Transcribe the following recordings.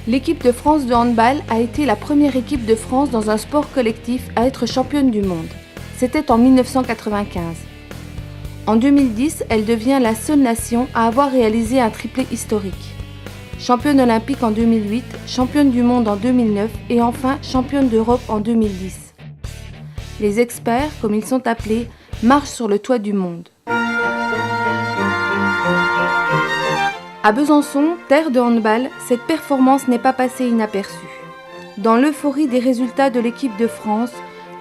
L'équipe de France de handball a été la première équipe de France dans un sport collectif à être championne du monde. C'était en 1995. En 2010, elle devient la seule nation à avoir réalisé un triplé historique. Championne olympique en 2008, championne du monde en 2009 et enfin championne d'Europe en 2010. Les experts, comme ils sont appelés, marchent sur le toit du monde. À Besançon, terre de handball, cette performance n'est pas passée inaperçue. Dans l'euphorie des résultats de l'équipe de France,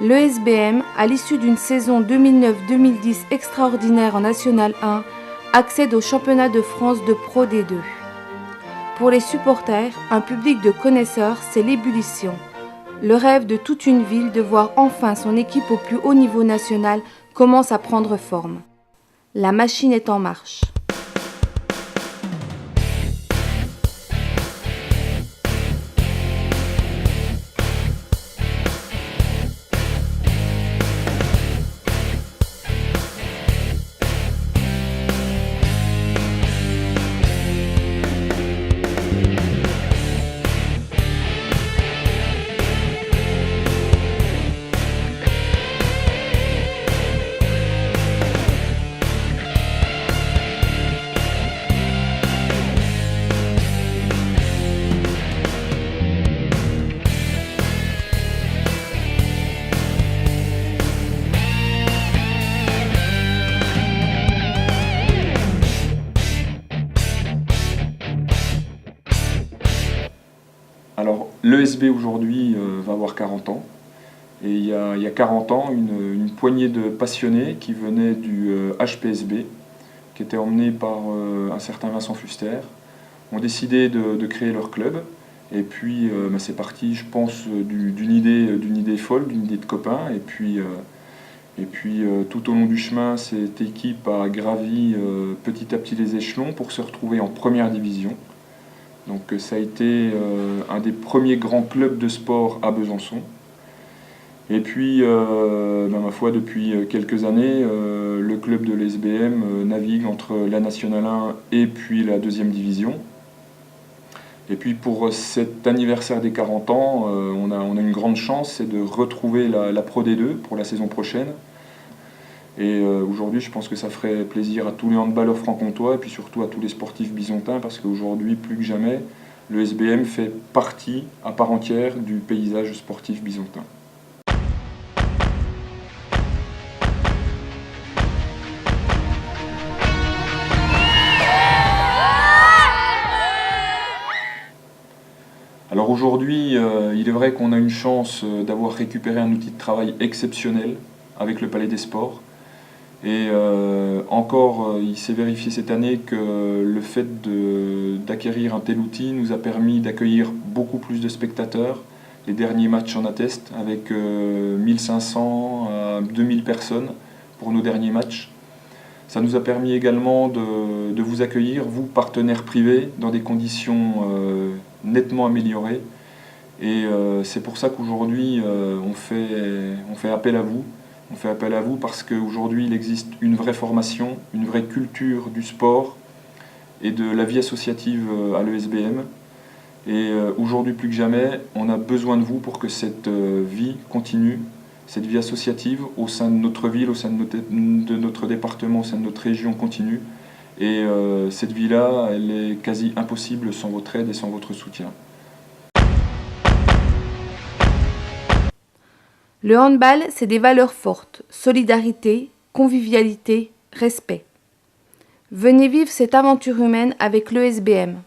l'ESBM, à l'issue d'une saison 2009-2010 extraordinaire en National 1, accède au championnat de France de Pro D2. Pour les supporters, un public de connaisseurs, c'est l'ébullition. Le rêve de toute une ville de voir enfin son équipe au plus haut niveau national commence à prendre forme. La machine est en marche. Alors, l'ESB aujourd'hui va avoir 40 ans. Et il y a 40 ans, une poignée de passionnés qui venaient du HPSB, qui étaient emmenés par un certain Vincent Fuster, ont décidé de créer leur club. Et puis, c'est parti, je pense, d'une idée folle, d'une idée de copains. Et puis, tout au long du chemin, cette équipe a gravi petit à petit les échelons pour se retrouver en première division. Donc ça a été un des premiers grands clubs de sport à Besançon. Et puis, ma foi, depuis quelques années, le club de l'ESBM navigue entre la Nationale 1 et puis la deuxième division. Et puis pour cet anniversaire des 40 ans, on a une grande chance, c'est de retrouver la Pro D2 pour la saison prochaine. Et aujourd'hui, je pense que ça ferait plaisir à tous les handballeurs franc-comtois et puis surtout à tous les sportifs bisontins parce qu'aujourd'hui, plus que jamais, le SBM fait partie à part entière du paysage sportif bisontin. Alors aujourd'hui, il est vrai qu'on a une chance d'avoir récupéré un outil de travail exceptionnel avec le Palais des Sports. Et encore, il s'est vérifié cette année que le fait d'acquérir un tel outil nous a permis d'accueillir beaucoup plus de spectateurs. Les derniers matchs en attestent, avec 1500 à 2000 personnes pour nos derniers matchs. Ça nous a permis également de vous accueillir, vous, partenaires privés, dans des conditions nettement améliorées. Et c'est pour ça qu'aujourd'hui, on fait appel à vous. On fait appel à vous parce qu'aujourd'hui, il existe une vraie formation, une vraie culture du sport et de la vie associative à l'ESBM. Et aujourd'hui, plus que jamais, on a besoin de vous pour que cette vie continue, cette vie associative au sein de notre ville, au sein de notre département, au sein de notre région continue. Et cette vie-là, elle est quasi impossible sans votre aide et sans votre soutien. Le handball, c'est des valeurs fortes, solidarité, convivialité, respect. Venez vivre cette aventure humaine avec l'ESBM.